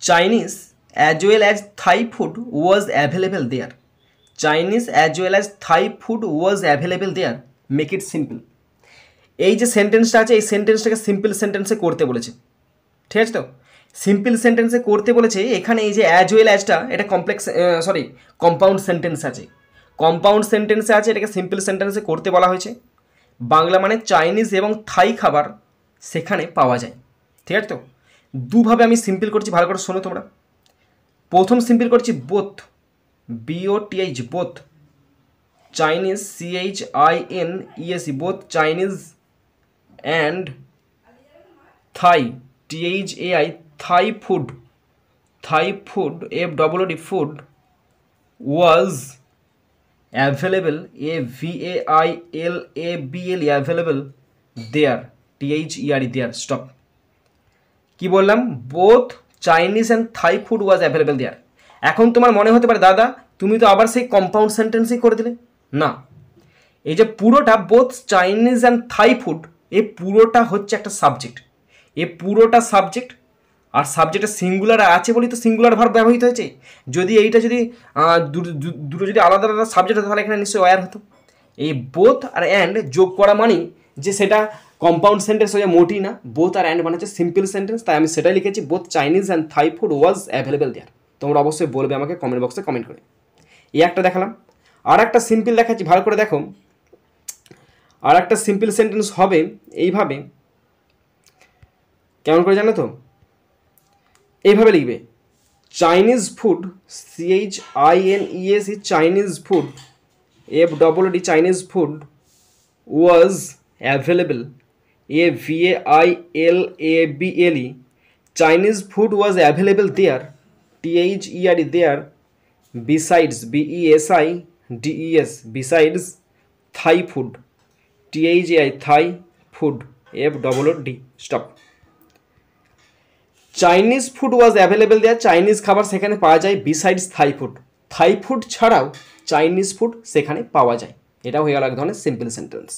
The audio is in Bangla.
Chinese as well as Thai food was available there. Chinese as well as Thai food was available there, make it simple. এই যে সেন্টেন্সটা আছে, এই সেন্টেন্সটাকে সিম্পল সেন্টেন্সে করতে বলেছে, ঠিক আছে? তো সিম্পল সেন্টেন্সে করতে বলেছে। এখানে এই যে অ্যাজ ওয়েল অ্যাজটা, এটা কম্পাউন্ড সেন্টেন্স আছে। কম্পাউন্ড সেন্টেন্সে আছে, এটাকে সিম্পল সেন্টেন্সে করতে বলা হয়েছে। বাংলা মানে চাইনিজ এবং থাই খাবার সেখানে পাওয়া যায়, ঠিক আছে? তো দুভাবে আমি সিম্পল করছি, ভালো করে শোনো তোমরা। প্রথম সিম্পল করছি both, BOTH, both. Chinese CHINESE, both Chinese and Thai THAI, Thai food, FOOD, food was available, AVAILABLE, available there, THERE, there. Stop. কি বললাম? Both Chinese and Thai food was available there. এখন তোমার মনে হতে পারে দাদা তুমি তো আবার সেই কম্পাউন্ড সেন্টেন্সই করে দিলে। না, এই যে পুরোটা both Chinese and Thai food, এই পুরোটা হচ্ছে একটা সাবজেক্ট। এই পুরোটা সাবজেক্ট, আর সাবজেক্টে সিঙ্গুলার আছে বলেই তো সিঙ্গুলার ভার্ব ব্যবহৃত হয়েছে। যদি এইটা যদি দুটো যদি আলাদা আলাদা সাবজেক্ট হতো তাহলে এখানে নিশ্চয়ই ওয়ার হতো। এই বোথ আর অ্যান্ড যোগ করা মানেই যে সেটা কম্পাউন্ড সেন্টেন্স হয়ে যায়, মোটেই না। বোথ আর অ্যান্ড মানে হচ্ছে সিম্পল সেন্টেন্স, তাই আমি সেটাই লিখেছি, both Chinese and Thai food was available there. তোমরা অবশ্যই বলবে আমাকে কমেন্ট বক্সে কমেন্ট করে। এই একটা দেখালাম, আর একটা সিম্পল দেখাচ্ছি, ভালো করে দেখো। আর একটা সিম্পল সেন্টেন্স হবে এইভাবে, কেমন করে জানো তো? এইভাবে লিখবে, Chinese food, CHINESE, Chinese food, FOOD, Chinese food was available, AVAILABLE, Chinese food was available there, THERE, there, besides, BESIDES, besides, Thai food, THAI, Thai food, FOOD। Stop. Chinese food was available there, Chinese খাবার সেখানে পাওয়া যায়, besides Thai food, Thai food ছাড়াও চাইনিজ ফুড সেখানে পাওয়া যায়। এটা হয়ে গেল এক ধরনের সিম্পল সেন্টেন্স।